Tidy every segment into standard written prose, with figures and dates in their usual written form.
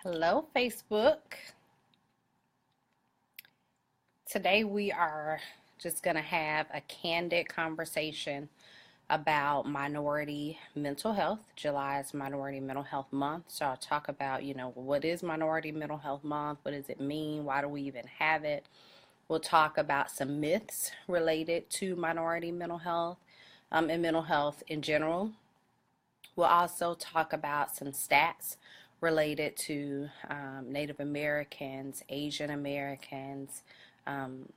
Hello, Facebook. Today we are just going to have a candid conversation about minority mental health. July is Minority Mental Health Month. So I'll talk about, what is Minority Mental Health Month? What does it mean? Why do we even have it? We'll talk about some myths related to minority mental health and mental health in general. We'll also talk about some stats related to Native Americans, Asian Americans, um,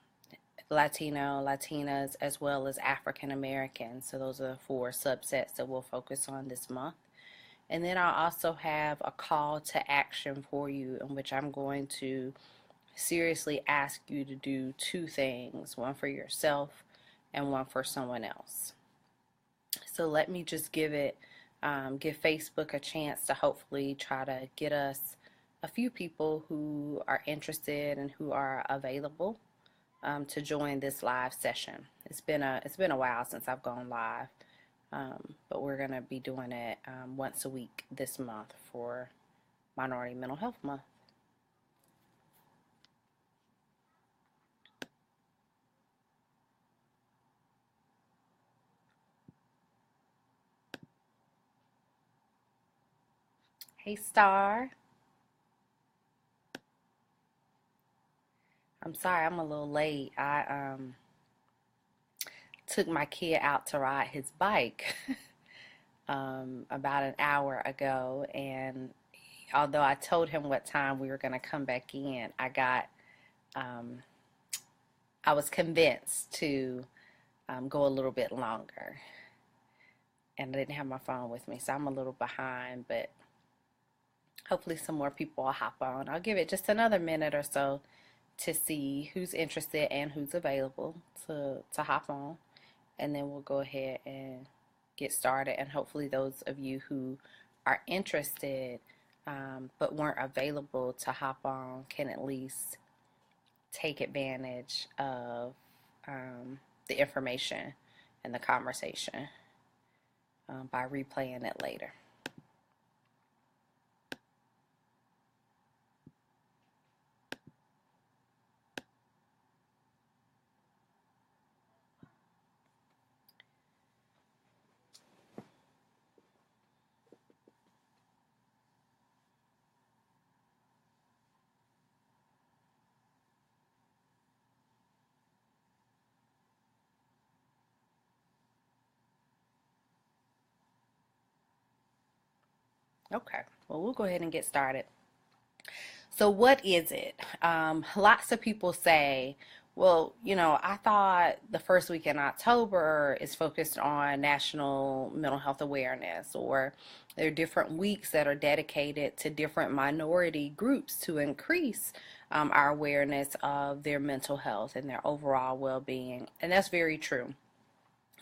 Latino, Latinas, as well as African Americans. So those are the four subsets that we'll focus on this month. And then I'll also have a call to action for you in which I'm going to seriously ask you to do two things, one for yourself and one for someone else. So let me just give Facebook a chance to hopefully try to get us a few people who are interested and who are available to join this live session. It's been a while since I've gone live, but we're gonna be doing it once a week this month for Minority Mental Health Month. Hey Star, I'm sorry I'm a little late. I took my kid out to ride his bike about an hour ago, and although I told him what time we were going to come back in, um, I was convinced to go a little bit longer, and I didn't have my phone with me, so I'm a little behind, but hopefully some more people will hop on. I'll give it just another minute or so to see who's interested and who's available to hop on, and then we'll go ahead and get started. And hopefully those of you who are interested but weren't available to hop on can at least take advantage of the information and the conversation by replaying it later. Okay, well, we'll go ahead and get started. So, what is it? Lots of people say, well, I thought the first week in October is focused on National Mental Health Awareness, or there are different weeks that are dedicated to different minority groups to increase our awareness of their mental health and their overall well being. And that's very true.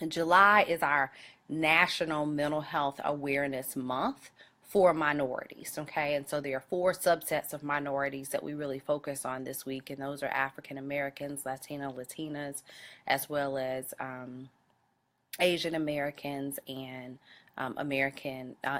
And July is our National Mental Health Awareness Month for minorities, okay? And so there are four subsets of minorities that we really focus on this week, and those are African Americans, Latino, Latinas, as well as Asian Americans and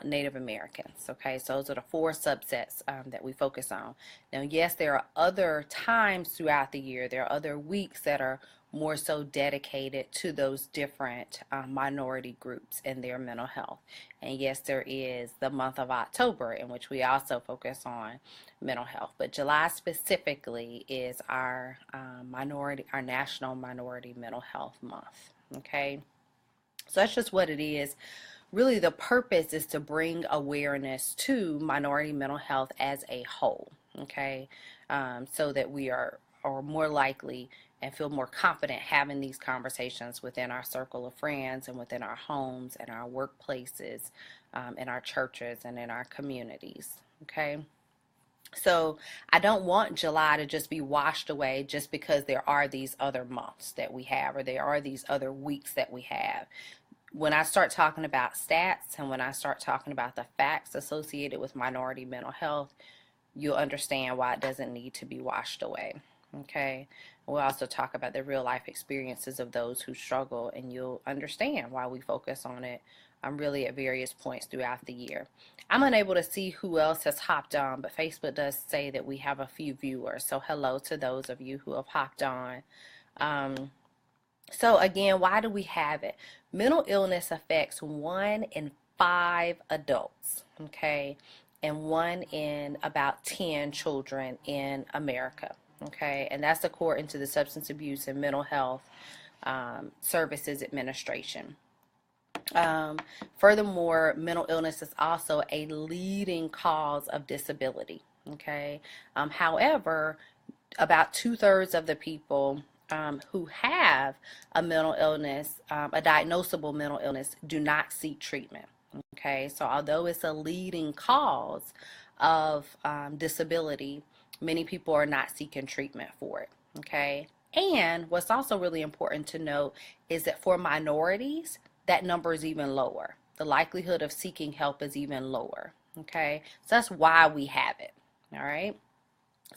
Native Americans. Okay, so those are the four subsets that we focus on. Now, yes, there are other times throughout the year, there are other weeks that are more so dedicated to those different minority groups and their mental health. And yes, there is the month of October in which we also focus on mental health. But July specifically is our National Minority Mental Health Month. Okay. So that's just what it is. Really, the purpose is to bring awareness to minority mental health as a whole, okay? So that we are more likely and feel more confident having these conversations within our circle of friends and within our homes and our workplaces, in our churches and in our communities, okay? So I don't want July to just be washed away just because there are these other months that we have, or there are these other weeks that we have. When I start talking about stats and when I start talking about the facts associated with minority mental health, you'll understand why it doesn't need to be washed away. Okay. We'll also talk about the real life experiences of those who struggle, and you'll understand why we focus on it really at various points throughout the year. I'm unable to see who else has hopped on, but Facebook does say that we have a few viewers. So hello to those of you who have hopped on. So again, why do we have it? Mental illness affects 1 in 5 adults, okay, and 1 in about 10 children in America, okay, and that's according to the Substance Abuse and Mental Health Services Administration. Furthermore, mental illness is also a leading cause of disability, okay. However, about 2/3 of the people who have a mental illness, a diagnosable mental illness, do not seek treatment. Okay, so although it's a leading cause of disability, many people are not seeking treatment for it. Okay, and what's also really important to note is that for minorities, that number is even lower. The likelihood of seeking help is even lower. Okay, so that's why we have it. All right.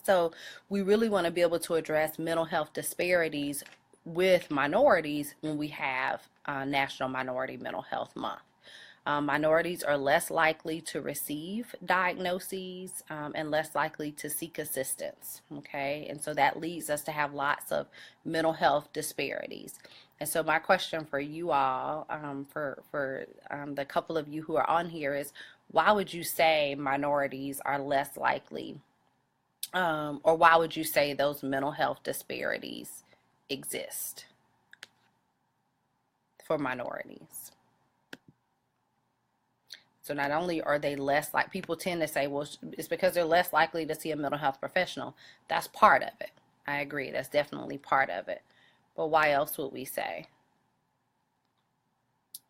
So we really want to be able to address mental health disparities with minorities when we have National Minority Mental Health Month. Minorities are less likely to receive diagnoses and less likely to seek assistance, okay? And so that leads us to have lots of mental health disparities. And so my question for you all, for the couple of you who are on here is, why would you say minorities are less likely, or why would you say those mental health disparities exist for minorities? So not only are they less, like people tend to say, well, it's because they're less likely to see a mental health professional. That's part of it. I agree. That's definitely part of it. But why else would we say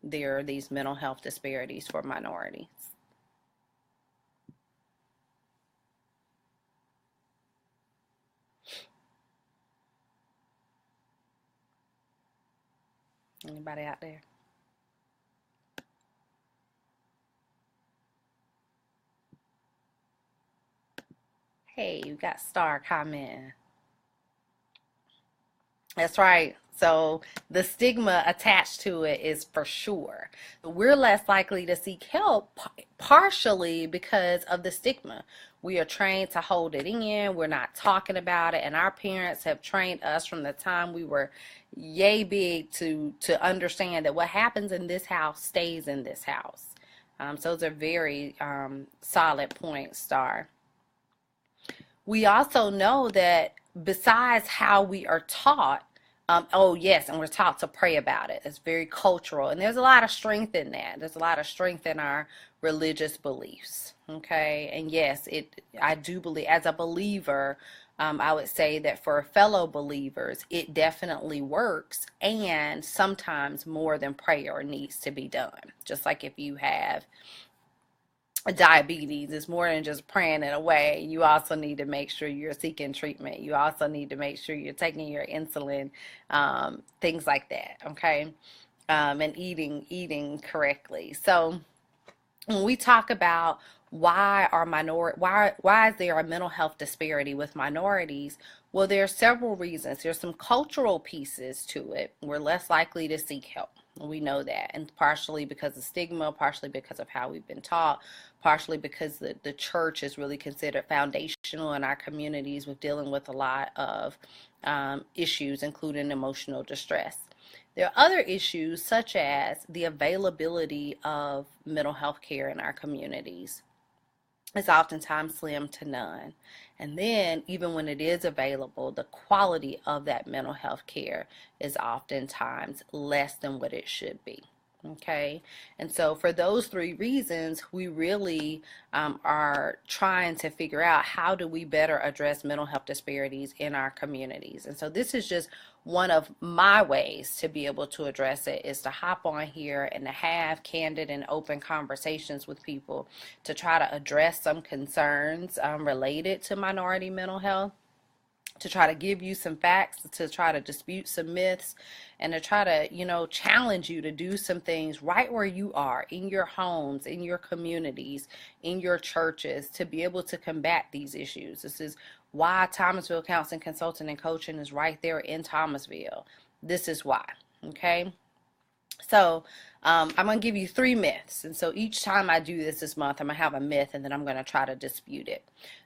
there are these mental health disparities for minorities? Anybody out there? Hey, you got Star comment. That's right. So the stigma attached to it is for sure. We're less likely to seek help partially because of the stigma. We are trained to hold it in. We're not talking about it. And our parents have trained us from the time we were yay big to understand that what happens in this house stays in this house. So those are very solid points, Star. We also know that besides how we are taught, oh yes, and we're taught to pray about it. It's very cultural, and there's a lot of strength in that. There's a lot of strength in our religious beliefs. Okay, and yes, I do believe, as a believer, I would say that for fellow believers, it definitely works, and sometimes more than prayer needs to be done. Just like if you have diabetes, it's more than just praying it away. You also need to make sure you're seeking treatment. You also need to make sure you're taking your insulin, things like that, okay? And eating correctly. So when we talk about why is there a mental health disparity with minorities? Well, there are several reasons. There's some cultural pieces to it. We're less likely to seek help. We know that, and partially because of stigma, partially because of how we've been taught, partially because the church is really considered foundational in our communities with dealing with a lot of issues, including emotional distress. There are other issues such as the availability of mental health care in our communities. It's oftentimes slim to none. And then, even when it is available, the quality of that mental health care is oftentimes less than what it should be. Okay, and so for those three reasons, we really are trying to figure out how do we better address mental health disparities in our communities. And so this is just one of my ways to be able to address it, is to hop on here and to have candid and open conversations with people to try to address some concerns related to minority mental health, to try to give you some facts, to try to dispute some myths, and to try to, challenge you to do some things right where you are, in your homes, in your communities, in your churches, to be able to combat these issues. This is why Thomasville Counseling, Consulting, and Coaching is right there in Thomasville. This is why, okay? So I'm going to give you 3 myths. And so each time I do this month, I'm going to have a myth and then I'm going to try to dispute it.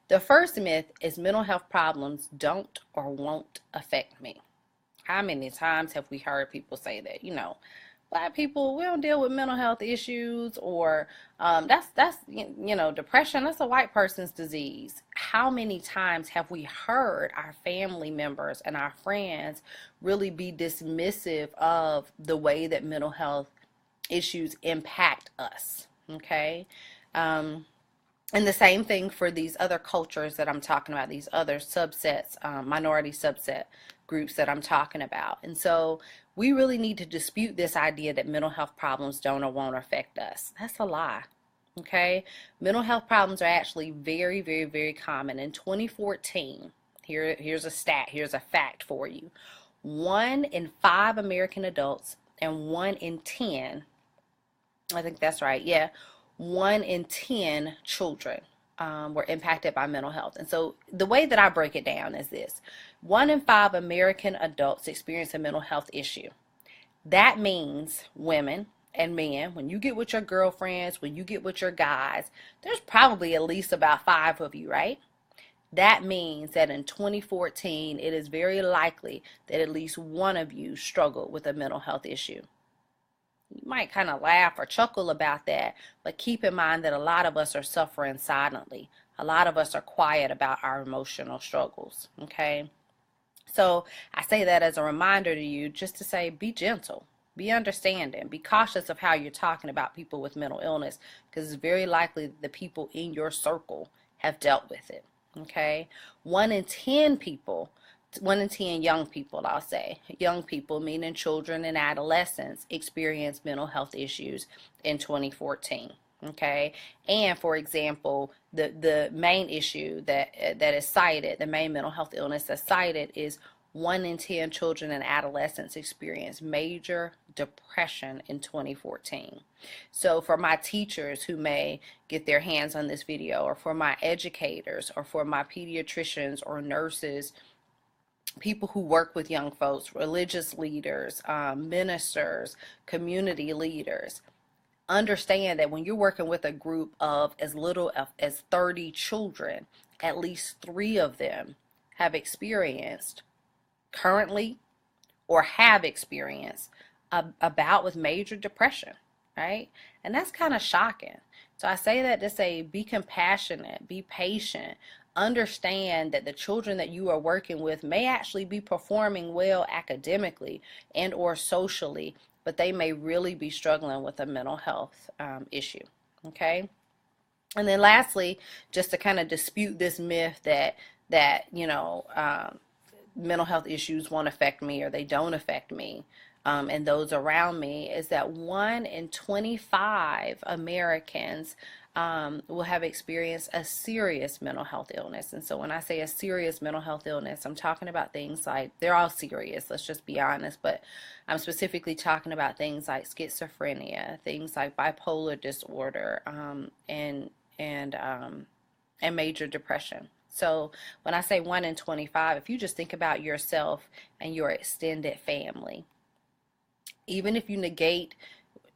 The first myth is mental health problems don't or won't affect me. How many times have we heard people say that, Black people, we don't deal with mental health issues, or that's depression, that's a white person's disease. How many times have we heard our family members and our friends really be dismissive of the way that mental health issues impact us? Okay. And the same thing for these other cultures that I'm talking about, these other subsets, minority subset groups that I'm talking about. And so we really need to dispute this idea that mental health problems don't or won't affect us. That's a lie. Okay? Mental health problems are actually very, very, very common. In 2014, here's a stat, here's a fact for you. 1 in 5 American adults and 1 in 10, I think that's right, yeah, 1 in 10 children were impacted by mental health. And so the way that I break it down is this: 1 in 5 American adults experience a mental health issue. That means women and men, when you get with your girlfriends, when you get with your guys, there's probably at least about 5 of you, right? That means that in 2014, it is very likely that at least one of you struggled with a mental health issue. You might kind of laugh or chuckle about that, but keep in mind that a lot of us are suffering silently. A lot of us are quiet about our emotional struggles, okay? So I say that as a reminder to you, just to say, be gentle, be understanding, be cautious of how you're talking about people with mental illness, because it's very likely that the people in your circle have dealt with it, okay? 1 in 10 people, 1 in 10 young people, I'll say, young people, meaning children and adolescents, experience mental health issues in 2014. Okay, and for example, the main issue that is cited, the main mental health illness that's cited, is 1 in 10 children and adolescents experience major depression in 2014. So for my teachers who may get their hands on this video, or for my educators, or for my pediatricians or nurses, people who work with young folks, religious leaders, ministers, community leaders, understand that when you're working with a group of as little as 30 children, at least 3 of them have experienced currently or have experienced a bout with major depression, right? And that's kind of shocking. So I say that to say, be compassionate, be patient, understand that the children that you are working with may actually be performing well academically and or socially, but they may really be struggling with a mental health issue, okay? And then lastly, just to kind of dispute this myth that mental health issues won't affect me, or they don't affect me and those around me, is that 1 in 25 Americans will have experienced a serious mental health illness. And so when I say a serious mental health illness, I'm talking about things like, they're all serious, let's just be honest, but I'm specifically talking about things like schizophrenia, things like bipolar disorder, and major depression. So when I say 1 in 25, if you just think about yourself and your extended family, even if you negate,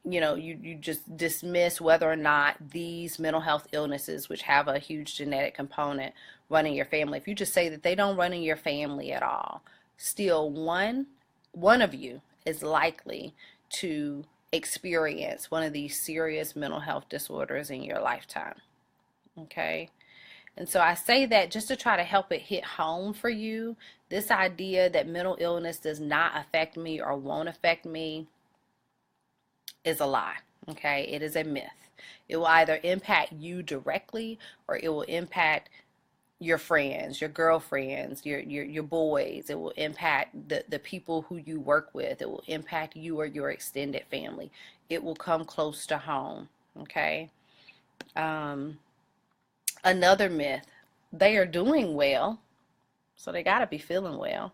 you just dismiss whether or not these mental health illnesses, which have a huge genetic component, run in your family, if you just say that they don't run in your family at all, still one of you is likely to experience one of these serious mental health disorders in your lifetime, okay? And so I say that just to try to help it hit home for you. This idea that mental illness does not affect me or won't affect me is a lie, okay? It is a myth. It will either impact you directly, or it will impact your friends, your girlfriends, your boys. It will impact the people who you work with. It will impact you or your extended family. It will come close to home, okay? Another myth: they are doing well, so they got to be feeling well.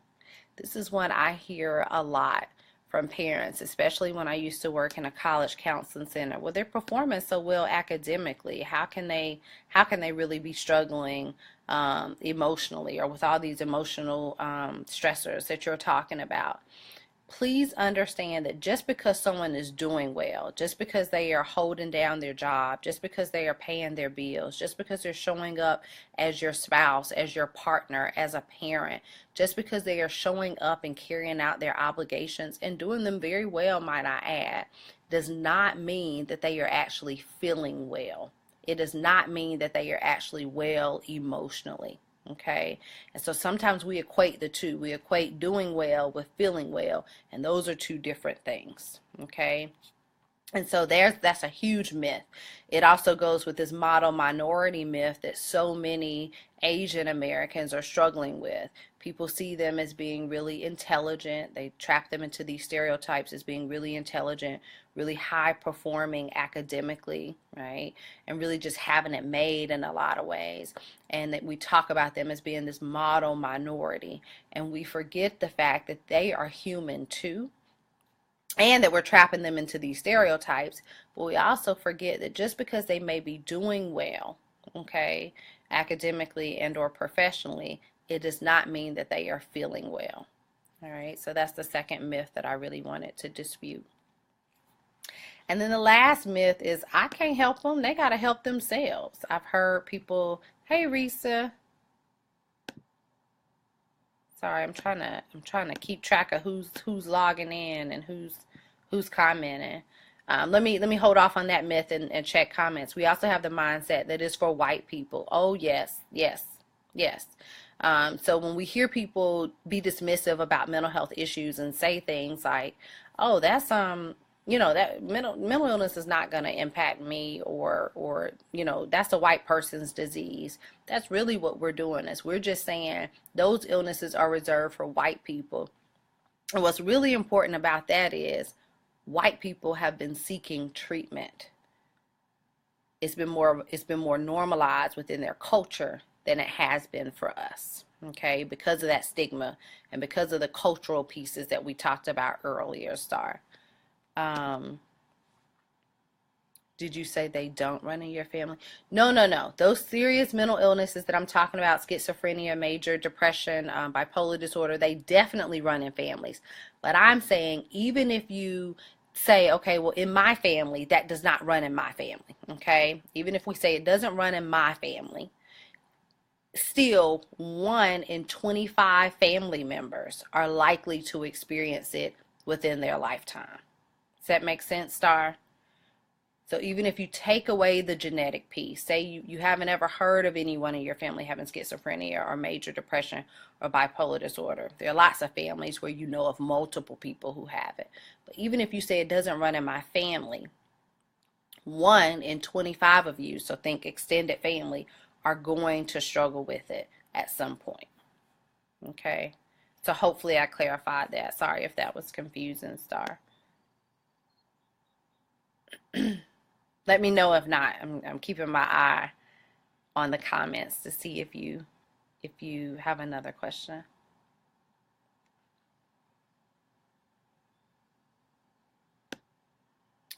This is one I hear a lot from parents, especially when I used to work in a college counseling center. Well, they're performing so well academically. How can they really be struggling emotionally, or with all these emotional stressors that you're talking about? please understand that just because someone is doing well, just because they are holding down their job, just because they are paying their bills, just because they're showing up as your spouse, as your partner, as a parent, just because they are showing up and carrying out their obligations and doing them very well, might I add, does not mean that they are actually feeling well. It does not mean that they are actually well emotionally. Okay, and so sometimes we equate the two. We equate doing well with feeling well, and those are two different things. Okay, and so that's a huge myth. It also goes with this model minority myth that so many Asian Americans are struggling with. People see them as being really intelligent. They trap them into these stereotypes as being really intelligent, really high performing academically, right? And really just having it made in a lot of ways. And that we talk about them as being this model minority. And we forget the fact that they are human too, and that we're trapping them into these stereotypes. But we also forget that just because they may be doing well, okay, academically and or professionally, it does not mean that they are feeling well. All right, so that's the second myth that I really wanted to dispute. And then the last myth is I can't help them, they got to help themselves. I've heard people, hey Risa, sorry, I'm trying to keep track of who's logging in and who's commenting. Let me hold off on that myth and check comments. We also have the mindset that is for white people. Oh yes, yes, yes. So when we hear people be dismissive about mental health issues and say things like, "Oh, that's that mental illness is not going to impact me," or that's a white person's disease. That's really what we're doing, is we're just saying those illnesses are reserved for white people. And what's really important about that is white people have been seeking treatment. It's been more normalized within their culture than it has been for us. Okay, because of that stigma and because of the cultural pieces that we talked about earlier, Star. Did you say they don't run in your family? No, no, no. Those serious mental illnesses that I'm talking about, schizophrenia, major depression, bipolar disorder, they definitely run in families. But I'm saying even if you say, okay, well, in my family, that does not run in my family, okay? Even if we say it doesn't run in my family, still 1 in 25 family members are likely to experience it within their lifetime. Does that make sense, Star? So even if you take away the genetic piece, say you haven't ever heard of anyone in your family having schizophrenia or major depression or bipolar disorder. There are lots of families where you know of multiple people who have it. But even if you say it doesn't run in my family, 1 in 25 of you, so think extended family, are going to struggle with it at some point. Okay? So hopefully I clarified that. Sorry if that was confusing, Star. Let me know if not. I'm keeping my eye on the comments to see if you have another question.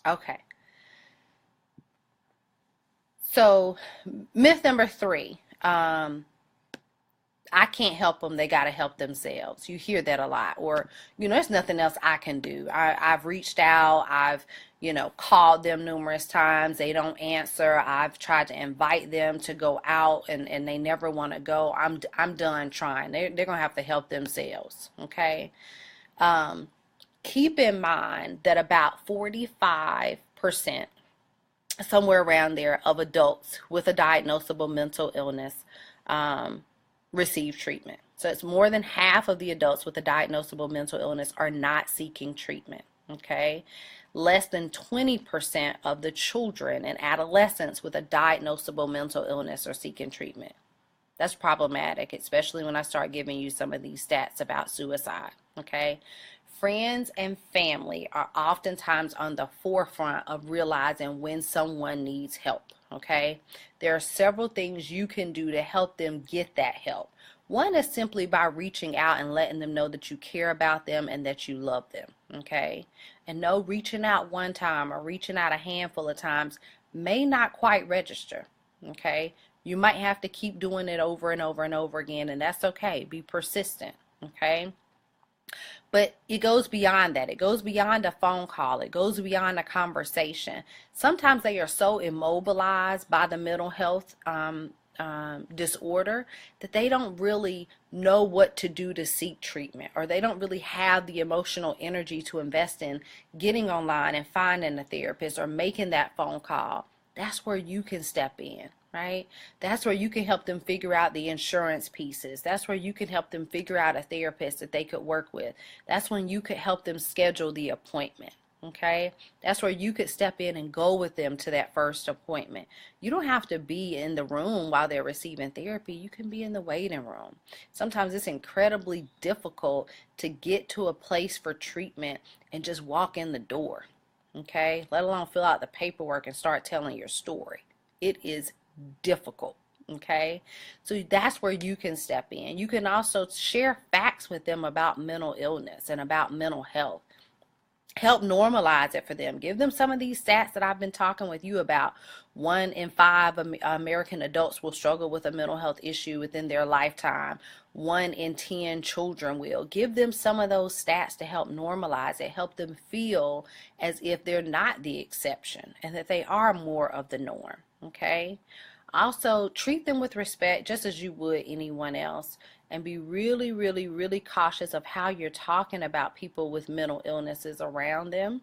Okay. So myth number 3. I can't help them, they got to help themselves. You hear that a lot. Or, there's nothing else I can do. I've reached out, I've, called them numerous times. They don't answer. I've tried to invite them to go out and they never want to go. I'm done trying. They're going to have to help themselves. Okay. Keep in mind that about 45%, somewhere around there, of adults with a diagnosable mental illness receive treatment. So it's more than half of the adults with a diagnosable mental illness are not seeking treatment. Okay. Less than 20% of the children and adolescents with a diagnosable mental illness are seeking treatment. That's problematic, especially when I start giving you some of these stats about suicide. Okay. Friends and family are oftentimes on the forefront of realizing when someone needs help. Okay. There are several things you can do to help them get that help. One is simply by reaching out and letting them know that you care about them and that you love them. Okay. And no, reaching out one time or reaching out a handful of times may not quite register. Okay. You might have to keep doing it over and over and over again, and that's okay. Be persistent. Okay. But it goes beyond that. It goes beyond a phone call. It goes beyond a conversation. Sometimes they are so immobilized by the mental health disorder that they don't really know what to do to seek treatment, or they don't really have the emotional energy to invest in getting online and finding a therapist or making that phone call. That's where you can step in, right? That's where you can help them figure out the insurance pieces. That's where you can help them figure out a therapist that they could work with. That's when you could help them schedule the appointment. Okay, that's where you could step in and go with them to that first appointment. You don't have to be in the room while they're receiving therapy. You can be in the waiting room. Sometimes it's incredibly difficult to get to a place for treatment and just walk in the door. Okay, let alone fill out the paperwork and start telling your story. It is difficult. Okay, so that's where you can step in. You can also share facts with them about mental illness and about mental health. Help normalize it for them. Give them some of these stats that I've been talking with you about. 1 in 5 American adults will struggle with a mental health issue within their lifetime. 1 in 10 children will. Give them some of those stats to help normalize it, help them feel as if they're not the exception and that they are more of the norm. Okay? Also, treat them with respect just as you would anyone else, and be really, really, really cautious of how you're talking about people with mental illnesses around them.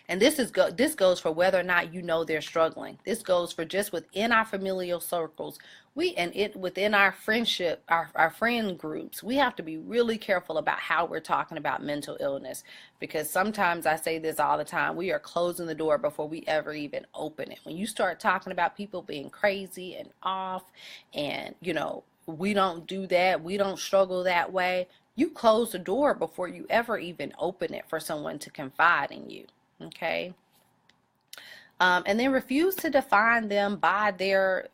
And this goes for whether or not you know they're struggling. This goes for just within our familial circles. Within our friendship, our friend groups, we have to be really careful about how we're talking about mental illness, because sometimes, I say this all the time, we are closing the door before we ever even open it. When you start talking about people being crazy and off, and we don't do that, we don't struggle that way, you close the door before you ever even open it for someone to confide in you. Okay. And then refuse to define them by their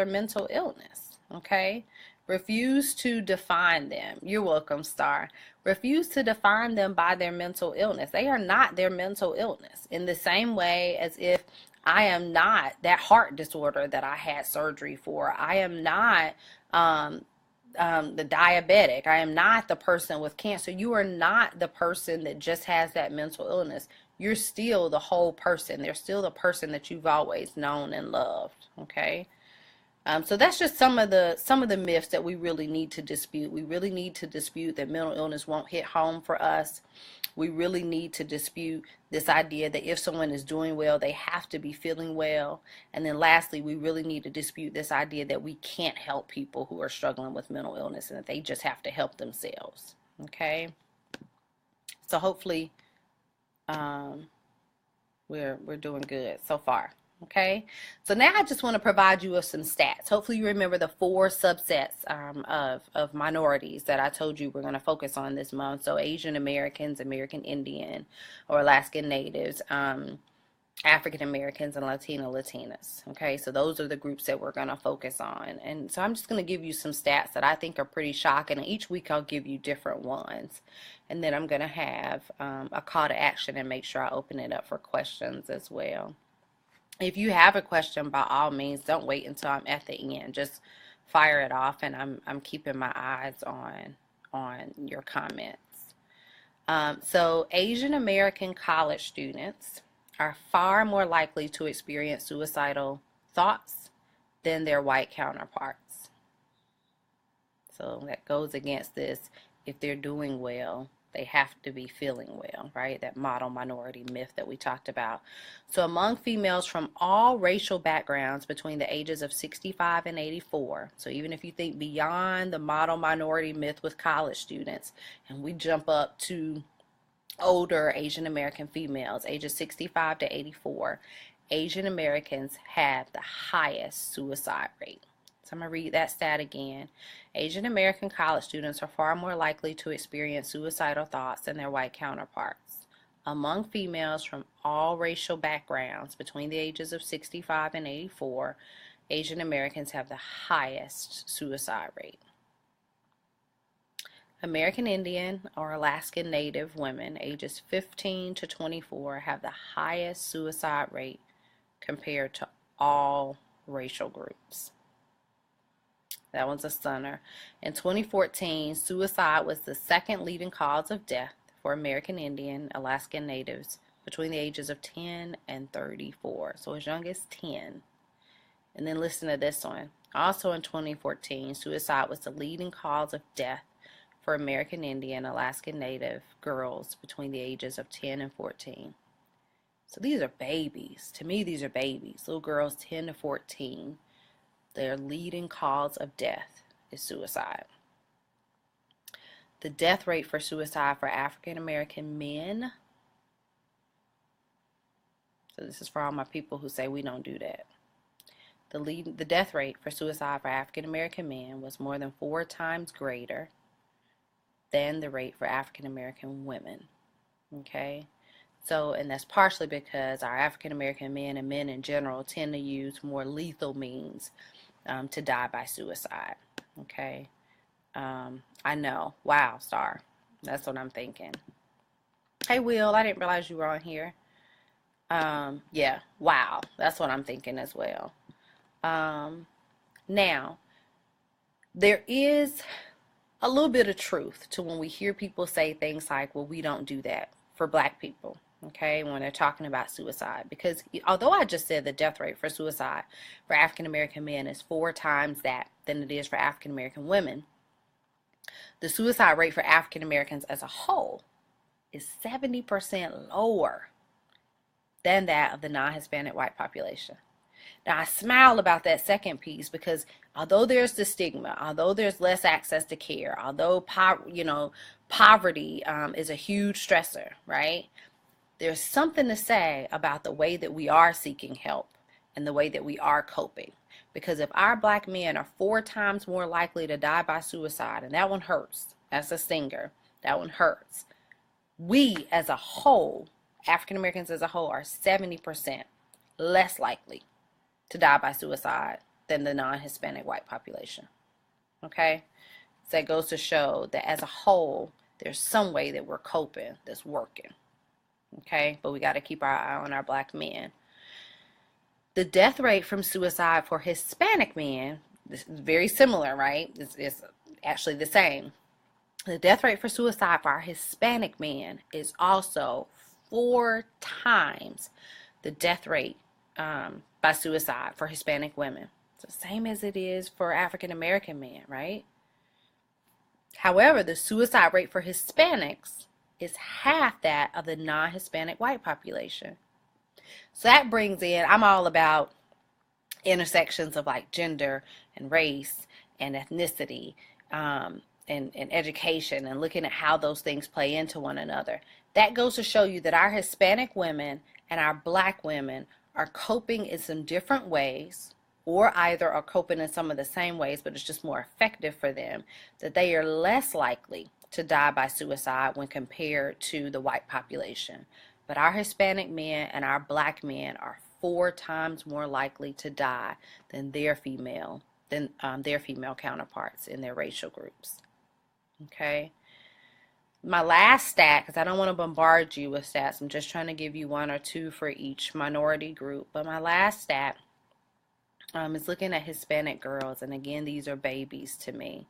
mental illness. Okay. Refuse to define them. You're welcome, Star. Refuse to define them by their mental illness. They are not their mental illness. In the same way as if I am not that heart disorder that I had surgery for. I am not the diabetic. I am not the person with cancer. You are not the person that just has that mental illness. You're still the whole person. They're still the person that you've always known and loved. Okay. So that's just some of the myths that we really need to dispute. We really need to dispute that mental illness won't hit home for us. We really need to dispute this idea that if someone is doing well, they have to be feeling well. And then lastly, we really need to dispute this idea that we can't help people who are struggling with mental illness and that they just have to help themselves. Okay. So hopefully we're doing good so far. Okay, so now I just want to provide you with some stats. Hopefully you remember the 4 subsets of minorities that I told you we're going to focus on this month. So Asian Americans, American Indian or Alaskan Natives, African Americans, and Latinas. Okay, so those are the groups that we're going to focus on. And so I'm just going to give you some stats that I think are pretty shocking. And each week I'll give you different ones. And then I'm going to have a call to action and make sure I open it up for questions as well. If you have a question, by all means, don't wait until I'm at the end. Just fire it off, and I'm keeping my eyes on your comments. So Asian American college students are far more likely to experience suicidal thoughts than their white counterparts. So that goes against this. If they're doing well, they have to be feeling well, right? That model minority myth that we talked about. So among females from all racial backgrounds between the ages of 65 and 84, so even if you think beyond the model minority myth with college students, and we jump up to older Asian American females, ages 65 to 84, Asian Americans have the highest suicide rate. So I'm going to read that stat again. Asian American college students are far more likely to experience suicidal thoughts than their white counterparts. Among females from all racial backgrounds between the ages of 65 and 84, Asian Americans have the highest suicide rate. American Indian or Alaskan Native women ages 15 to 24 have the highest suicide rate compared to all racial groups. That one's a stunner. In 2014, suicide was the second leading cause of death for American Indian, Alaskan Natives between the ages of 10 and 34. So as young as 10. And then listen to this one. Also in 2014, suicide was the leading cause of death for American Indian, Alaskan Native girls between the ages of 10 and 14. So these are babies. To me, these are babies. Little girls 10 to 14. Their leading cause of death is suicide. The death rate for suicide for African American men. So this is for all my people who say we don't do that. The death rate for suicide for African American men was more than 4 times greater than the rate for African American women. Okay? So, and that's partially because our African American men and men in general tend to use more lethal means to die by suicide. Okay? I know. Wow, Star. That's what I'm thinking. Hey, Will, I didn't realize you were on here. Yeah, wow. That's what I'm thinking as well. Now, there is a little bit of truth to when we hear people say things like, well, we don't do that for black people, okay, when they're talking about suicide. Because although I just said the death rate for suicide for African American men is 4 times that than it is for African American women, the suicide rate for African Americans as a whole is 70% lower than that of the non-Hispanic white population. Now, I smile about that second piece because although there's the stigma, although there's less access to care, although poverty is a huge stressor, right? There's something to say about the way that we are seeking help and the way that we are coping. Because if our black men are 4 times more likely to die by suicide, and that one hurts, that's a stinger, that one hurts. We as a whole, African Americans as a whole, are 70% less likely to die by suicide than the non-Hispanic white population. Okay? So that goes to show that as a whole, there's some way that we're coping that's working. Okay? But we got to keep our eye on our black men. The death rate from suicide for Hispanic men is very similar, right? It's actually the same. The death rate for suicide for our Hispanic men is also 4 times the death rate by suicide for Hispanic women. It's the same as it is for African American men, right? However, the suicide rate for Hispanics is half that of the non-Hispanic white population. So that brings in, I'm all about intersections of like gender and race and ethnicity and education and looking at how those things play into one another. That goes to show you that our Hispanic women and our black women are coping in some different ways, or either are coping in some of the same ways, but it's just more effective for them, that they are less likely to die by suicide when compared to the white population. But our Hispanic men and our black men are 4 times more likely to die than their female counterparts in their racial groups. Okay? My last stat, because I don't want to bombard you with stats, I'm just trying to give you 1 or 2 for each minority group. But my last stat is looking at Hispanic girls, and again, these are babies to me.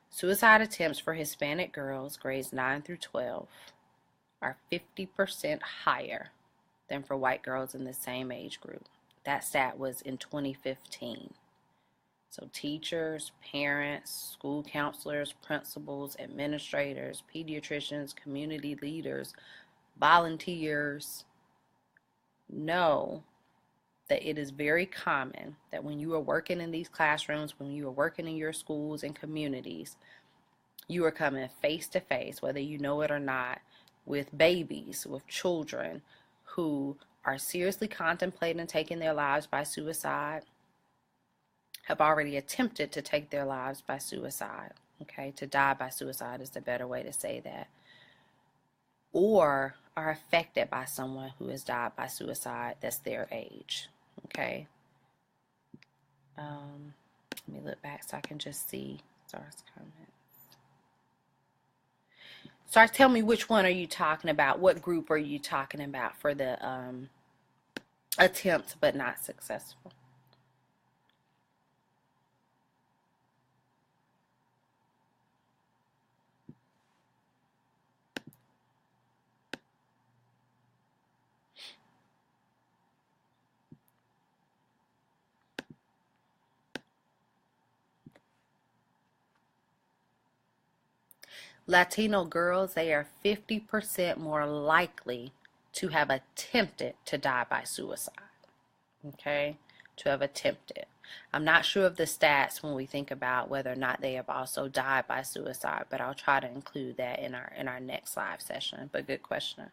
Suicide attempts for Hispanic girls, grades 9 through 12, are 50% higher than for white girls in the same age group. That stat was in 2015. So teachers, parents, school counselors, principals, administrators, pediatricians, community leaders, volunteers know that it is very common that when you are working in these classrooms, when you are working in your schools and communities, you are coming face to face, whether you know it or not, with babies, with children who are seriously contemplating taking their lives by suicide, have already attempted to take their lives by suicide, okay? To die by suicide is the better way to say that. Or are affected by someone who has died by suicide that's their age, okay? Let me look back so I can just see Sarah's comments. Sarah, tell me, which one are you talking about? What group are you talking about for the attempt but not successful? Latino girls, they are 50% more likely to have attempted to die by suicide. Okay, to have attempted. I'm not sure of the stats when we think about whether or not they have also died by suicide, but I'll try to include that in our next live session. But good question.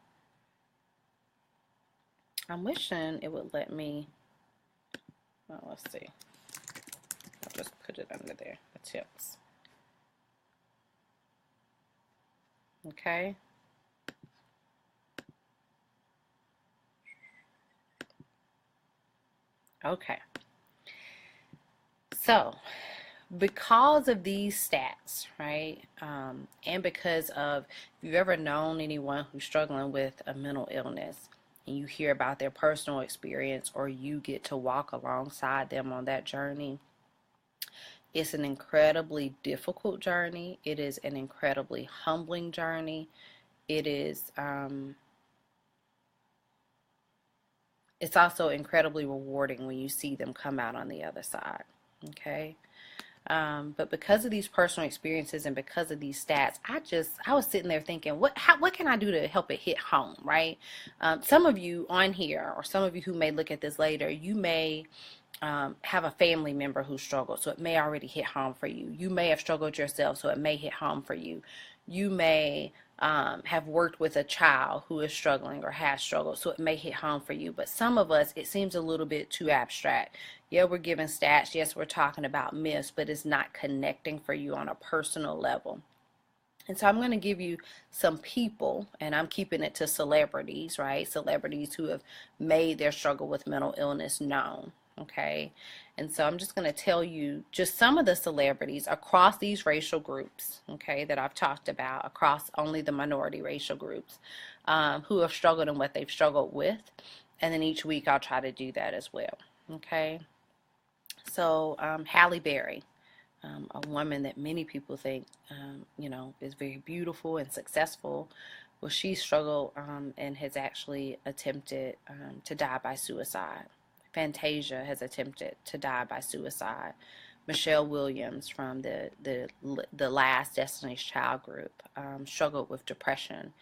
I'm wishing it would let me. Well, let's see. I'll just put it under there. Attempts. Okay. Okay. So, because of these stats, right, and because of, if you've ever known anyone who's struggling with a mental illness and you hear about their personal experience or you get to walk alongside them on that journey, it's an incredibly difficult journey. It is an incredibly humbling journey. It is, it's also incredibly rewarding when you see them come out on the other side. Okay. But because of these personal experiences and because of these stats, I was sitting there thinking, what can I do to help it hit home, right? Some of you on here, or some of you who may look at this later, you may have a family member who struggled, so it may already hit home for you. You may have struggled yourself, so it may hit home for you. You may have worked with a child who is struggling or has struggled, so it may hit home for you. But some of us, it seems a little bit too abstract. Yeah, we're giving stats. Yes, we're talking about myths, but it's not connecting for you on a personal level. And so I'm going to give you some people, and I'm keeping it to celebrities, right? Celebrities who have made their struggle with mental illness known. Okay. And so I'm just going to tell you just some of the celebrities across these racial groups, okay, that I've talked about, across only the minority racial groups, who have struggled and what they've struggled with. And then each week I'll try to do that as well. Okay. So Halle Berry, a woman that many people think, is very beautiful and successful. Well, she struggled and has actually attempted to die by suicide. Fantasia has attempted to die by suicide. Michelle Williams from the last Destiny's Child group struggled with depression.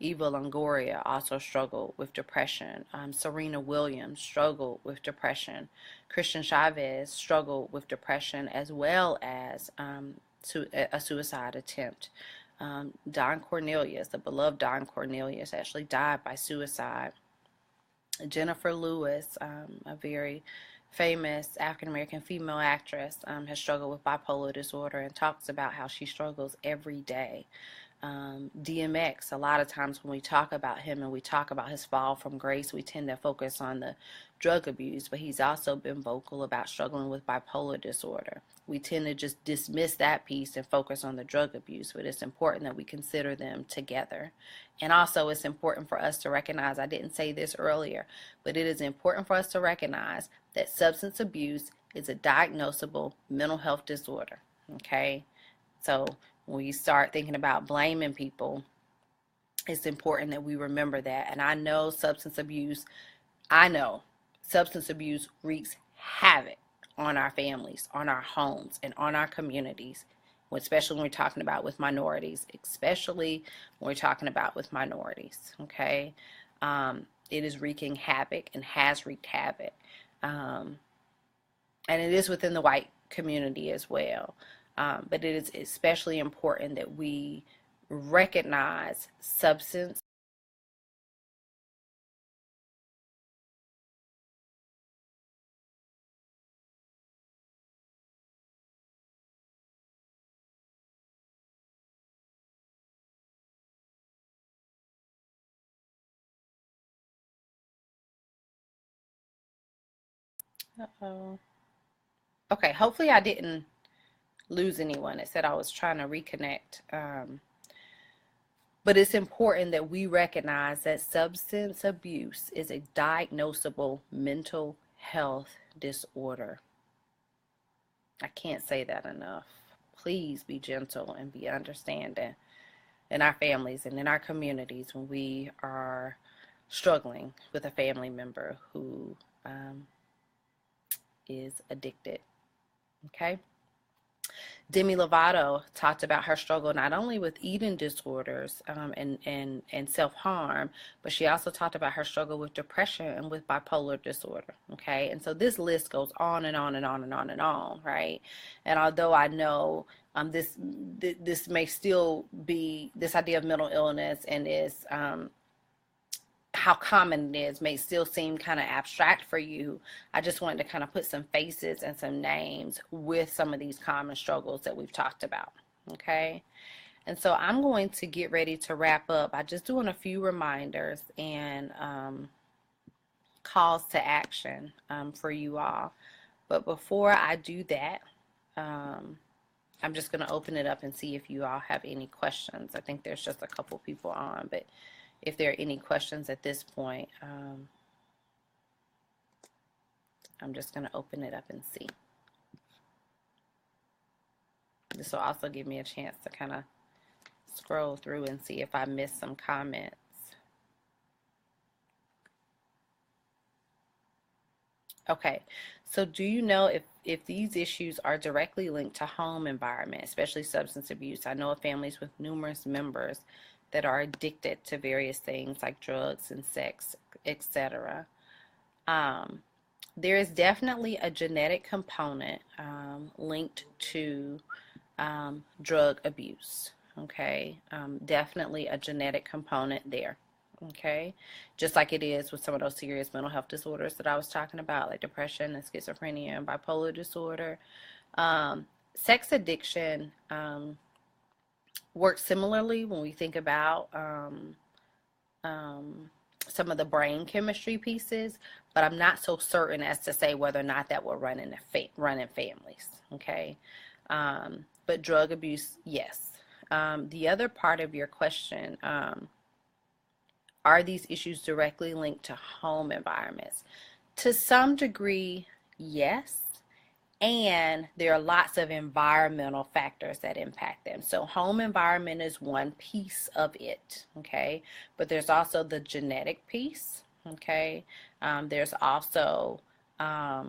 Eva Longoria also struggled with depression. Serena Williams struggled with depression. Christian Chavez struggled with depression as well as a suicide attempt. Don Cornelius, the beloved Don Cornelius, actually died by suicide. Jennifer Lewis, a very famous African American female actress, has struggled with bipolar disorder and talks about how she struggles every day. DMX, a lot of times when we talk about him and we talk about his fall from grace, we tend to focus on the drug abuse, but he's also been vocal about struggling with bipolar disorder. We tend to just dismiss that piece and focus on the drug abuse, but it's important that we consider them together. And also, it's important for us to recognize, I didn't say this earlier, but it is important for us to recognize that substance abuse is a diagnosable mental health disorder. Okay? So when you start thinking about blaming people, it's important that we remember that. And I know substance abuse wreaks havoc on our families, on our homes, and on our communities, especially when we're talking about with minorities, okay? It is wreaking havoc and has wreaked havoc. And it is within the white community as well. But it is especially important that we recognize substance. Uh-oh. Okay, hopefully I didn't lose anyone. It said I was trying to reconnect. But it's important that we recognize that substance abuse is a diagnosable mental health disorder. I can't say that enough. Please be gentle and be understanding in our families and in our communities when we are struggling with a family member who is addicted. Okay? Demi Lovato talked about her struggle not only with eating disorders and self-harm, but she also talked about her struggle with depression and with bipolar disorder. Okay, and so this list goes on and on and on and on and on, right? And although I know this may still be, this idea of mental illness and is how common it is may still seem kind of abstract for you, I just wanted to kind of put some faces and some names with some of these common struggles that we've talked about. Okay. And so I'm going to get ready to wrap up by just doing a few reminders and calls to action for you all. But before I do that, I'm just going to open it up and see if you all have any questions. I think there's just a couple people on, but if there are any questions at this point, I'm just going to open it up and see. This will also give me a chance to kind of scroll through and see if I missed some comments. Okay, so do you know if these issues are directly linked to home environment, especially substance abuse? I know of families with numerous members that are addicted to various things like drugs and sex, etc. There is definitely a genetic component linked to drug abuse. Okay, definitely a genetic component there. Okay, just like it is with some of those serious mental health disorders that I was talking about, like depression and schizophrenia and bipolar disorder. Sex addiction works similarly when we think about some of the brain chemistry pieces, but I'm not so certain as to say whether or not that will run in families. Okay, but drug abuse, yes. The other part of your question, are these issues directly linked to home environments? To some degree, yes. And there are lots of environmental factors that impact them. So home environment is one piece of it, okay? But there's also the genetic piece, okay? There's also, what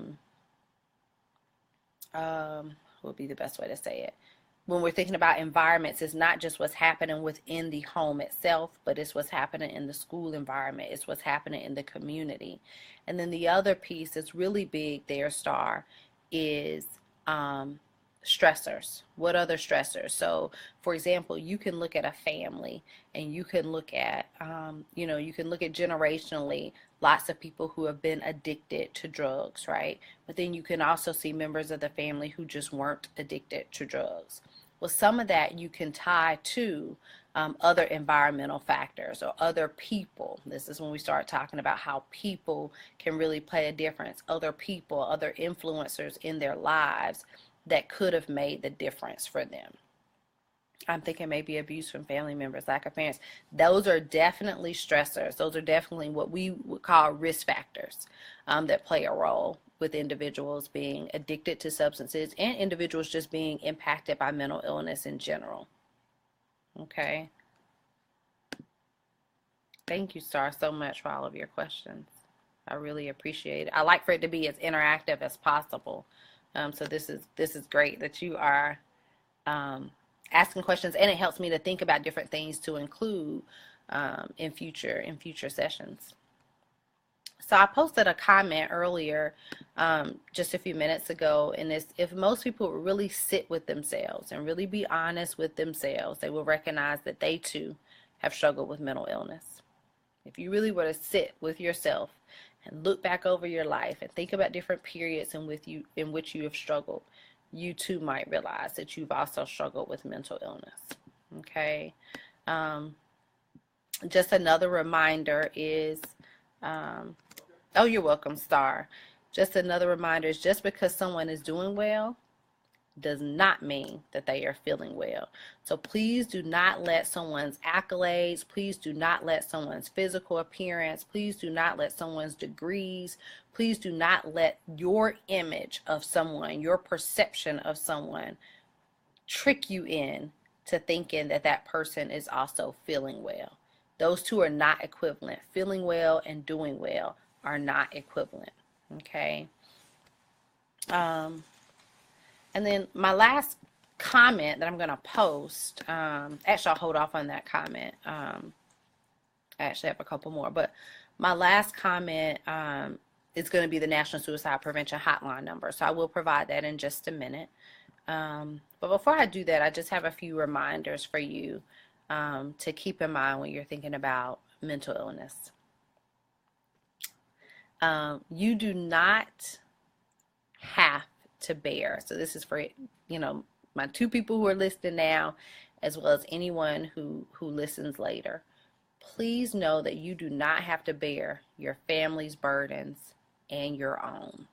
would be the best way to say it? When we're thinking about environments, it's not just what's happening within the home itself, but it's what's happening in the school environment. It's what's happening in the community. And then the other piece that's really big there, Star, is stressors. What other stressors? So, for example, you can look at a family and you can look at, you can look at generationally lots of people who have been addicted to drugs, right? But then you can also see members of the family who just weren't addicted to drugs. Well, some of that you can tie to other environmental factors or other people. This is when we start talking about how people can really play a difference. Other people, other influencers in their lives that could have made the difference for them. I'm thinking maybe abuse from family members, lack of parents. Those are definitely stressors. Those are definitely what we would call risk factors that play a role with individuals being addicted to substances and individuals just being impacted by mental illness in general. Okay. Thank you, Star, so much for all of your questions. I really appreciate it. I like for it to be as interactive as possible. So this is great that you are asking questions, and it helps me to think about different things to include in future sessions. So I posted a comment earlier just a few minutes ago, and it's, if most people would really sit with themselves and really be honest with themselves, they will recognize that they too have struggled with mental illness. If you really were to sit with yourself and look back over your life and think about different periods in which you have struggled, you too might realize that you've also struggled with mental illness. Okay. Just another reminder is, oh, you're welcome, Star. Just another reminder is just because someone is doing well does not mean that they are feeling well. So please do not let someone's accolades, please do not let someone's physical appearance, please do not let someone's degrees, please do not let your image of someone, your perception of someone trick you in to thinking that that person is also feeling well. Those two are not equivalent. Feeling well and doing well are not equivalent. Okay. And then my last comment that I'm going to post, actually, I'll hold off on that comment. I actually have a couple more, but my last comment is going to be the National Suicide Prevention Hotline number. So I will provide that in just a minute. But before I do that, I just have a few reminders for you to keep in mind when you're thinking about mental illness. You do not have to bear. So this is for, my two people who are listening now, as well as anyone who listens later. Please know that you do not have to bear your family's burdens and your own.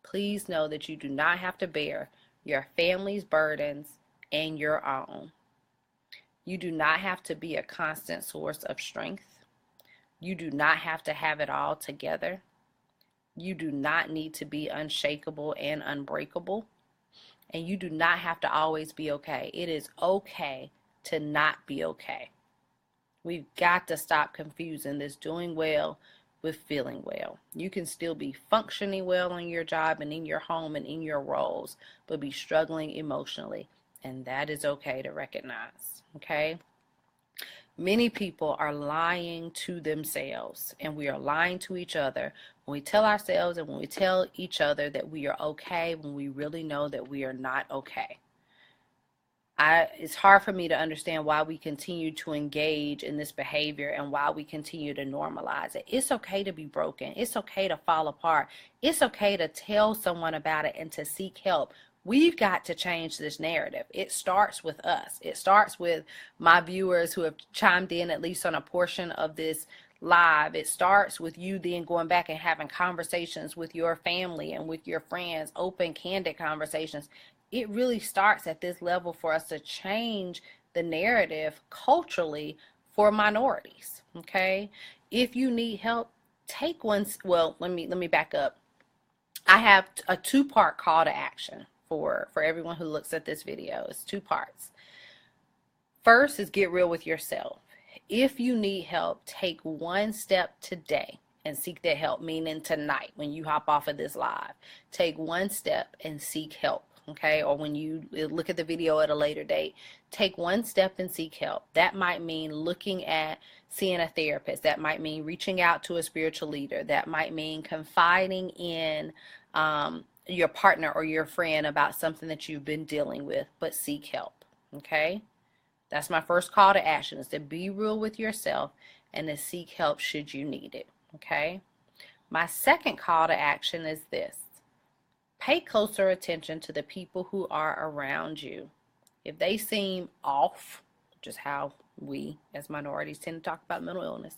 Please know that you do not have to bear your family's burdens and your own. You do not have to be a constant source of strength. You do not have to have it all together. You do not need to be unshakable and unbreakable. And you do not have to always be okay. It is okay to not be okay. We've got to stop confusing this doing well with feeling well. You can still be functioning well in your job and in your home and in your roles, but be struggling emotionally. And that is okay to recognize, okay? Many people are lying to themselves, and we are lying to each other when we tell ourselves and when we tell each other that we are okay when we really know that we are not okay. It's hard for me to understand why we continue to engage in this behavior and why we continue to normalize it. It's okay to be broken. It's okay to fall apart. It's okay to tell someone about it and to seek help. We've got to change this narrative. It starts with us. It starts with my viewers who have chimed in at least on a portion of this live. It starts with you then going back and having conversations with your family and with your friends, open, candid conversations. It really starts at this level for us to change the narrative culturally for minorities, okay? If you need help, take one. Well, let me back up. I have a two-part call to action for everyone who looks at this video. It's two parts. First is get real with yourself. If you need help, take one step today and seek that help, meaning tonight when you hop off of this live. Take one step and seek help. Okay, or when you look at the video at a later date, take one step and seek help. That might mean looking at seeing a therapist. That might mean reaching out to a spiritual leader. That might mean confiding in your partner or your friend about something that you've been dealing with, but seek help. Okay, that's my first call to action, is to be real with yourself and to seek help should you need it. Okay, my second call to action is this. Pay closer attention to the people who are around you. If they seem off, which is how we as minorities tend to talk about mental illness,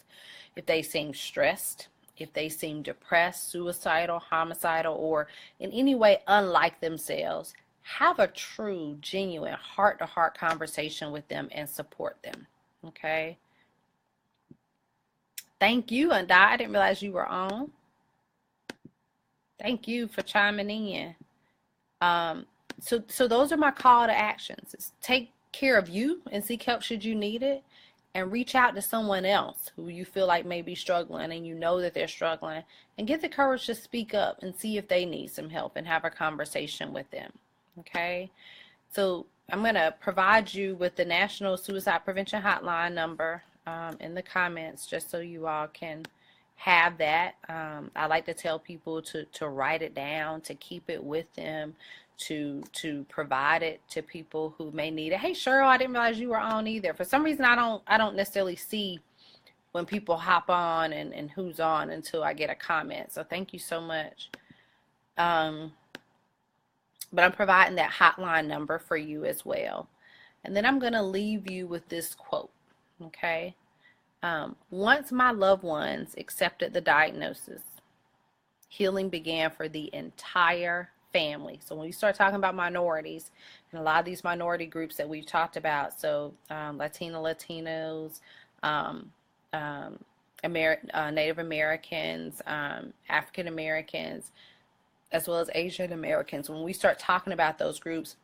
if they seem stressed, if they seem depressed, suicidal, homicidal, or in any way unlike themselves, have a true, genuine, heart-to-heart conversation with them and support them, okay? Thank you, and I didn't realize you were on. Thank you for chiming in. So those are my call to actions. It's take care of you and seek help should you need it, and reach out to someone else who you feel like may be struggling and you know that they're struggling, and get the courage to speak up and see if they need some help and have a conversation with them. Okay? So I'm going to provide you with the National Suicide Prevention Hotline number in the comments just so you all can have that. I like to tell people to write it down, to keep it with them, to provide it to people who may need it. Hey Cheryl, I didn't realize you were on either. For some reason I don't necessarily see when people hop on and who's on until I get a comment. So thank you so much. But I'm providing that hotline number for you as well. And then I'm going to leave you with this quote, okay? Once my loved ones accepted the diagnosis, healing began for the entire family. So when you start talking about minorities, and a lot of these minority groups that we've talked about, so Latinos, Native Americans, African Americans, as well as Asian Americans, when we start talking about those groups,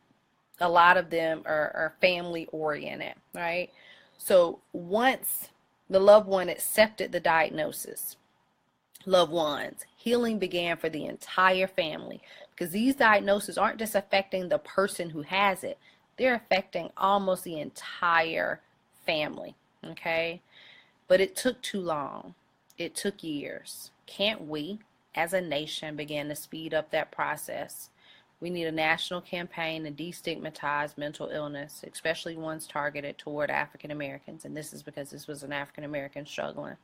a lot of them are family oriented, right? So once the loved one accepted the diagnosis, loved ones. Healing began for the entire family because these diagnoses aren't just affecting the person who has it, they're affecting almost the entire family. Okay? But it took too long. It took years. Can't we, as a nation, begin to speed up that process? We need a national campaign to destigmatize mental illness, especially ones targeted toward African Americans. And this is because this was an African American struggling.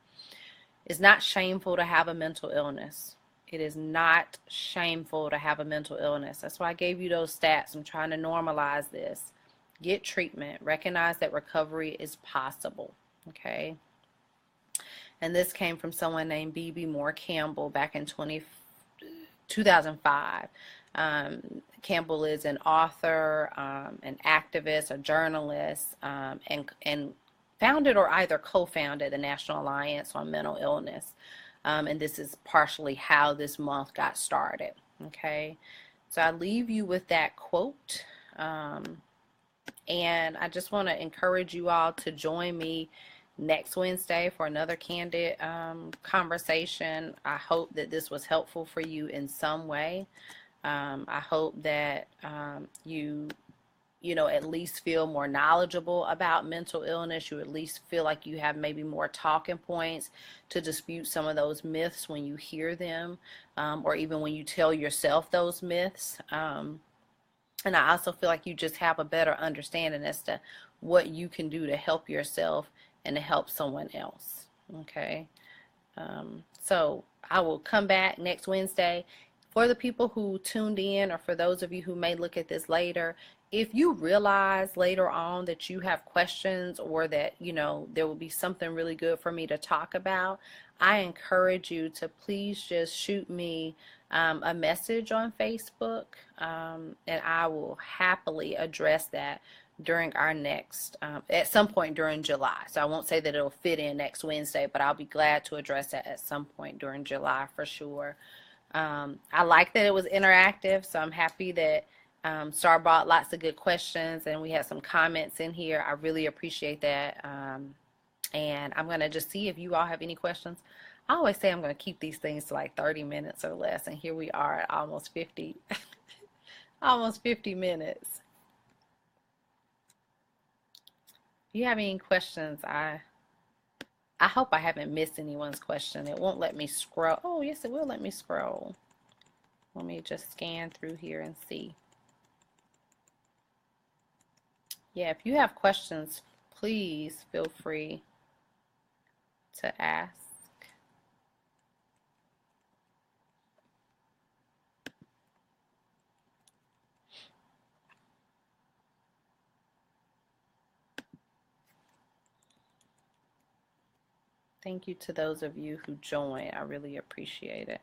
It's not shameful to have a mental illness. It is not shameful to have a mental illness. That's why I gave you those stats. I'm trying to normalize this. Get treatment. Recognize that recovery is possible. Okay? And this came from someone named B.B. Moore Campbell back in 2005. Campbell is an author, an activist, a journalist, and founded or either co-founded the National Alliance on Mental Illness. And this is partially how this month got started. Okay, so I leave you with that quote. And I just want to encourage you all to join me next Wednesday for another candid conversation. I hope that this was helpful for you in some way. I hope that you know, at least feel more knowledgeable about mental illness. You at least feel like you have maybe more talking points to dispute some of those myths when you hear them, or even when you tell yourself those myths. And I also feel like you just have a better understanding as to what you can do to help yourself and to help someone else. Okay. So I will come back next Wednesday. For the people who tuned in, or for those of you who may look at this later, if you realize later on that you have questions, or that, you know, there will be something really good for me to talk about, I encourage you to please just shoot me a message on Facebook, and I will happily address that during our next, at some point during July. So I won't say that it'll fit in next Wednesday, but I'll be glad to address that at some point during July for sure. I like that it was interactive, so I'm happy that Star brought lots of good questions and we had some comments in here. I really appreciate that. And I'm going to just see if you all have any questions. I always say I'm going to keep these things to like 30 minutes or less, and here we are at almost 50 almost 50 minutes. If you have any questions, I hope I haven't missed anyone's question. It won't let me scroll. Oh, yes, it will let me scroll. Let me just scan through here and see. Yeah, if you have questions, please feel free to ask. Thank you to those of you who joined. I really appreciate it.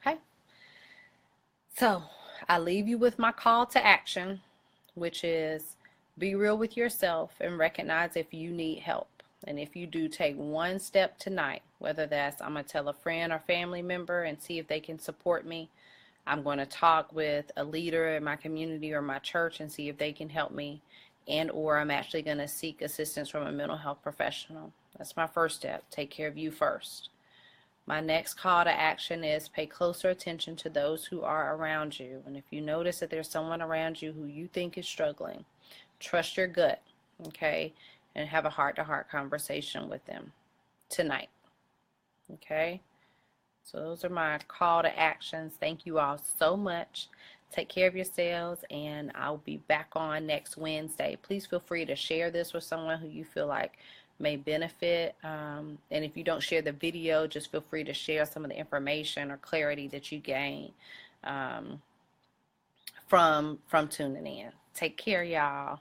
Okay. So I leave you with my call to action, which is be real with yourself and recognize if you need help. And if you do, take one step tonight, whether that's I'm going to tell a friend or family member and see if they can support me. I'm going to talk with a leader in my community or my church and see if they can help me. And or I'm actually going to seek assistance from a mental health professional. That's my first step. Take care of you first. My next call to action is pay closer attention to those who are around you. And if you notice that there's someone around you who you think is struggling, trust your gut, okay, and have a heart-to-heart conversation with them tonight, okay? So those are my call to actions. Thank you all so much. Take care of yourselves, and I'll be back on next Wednesday. Please feel free to share this with someone who you feel like may benefit. And if you don't share the video, just feel free to share some of the information or clarity that you gain from tuning in. Take care, y'all.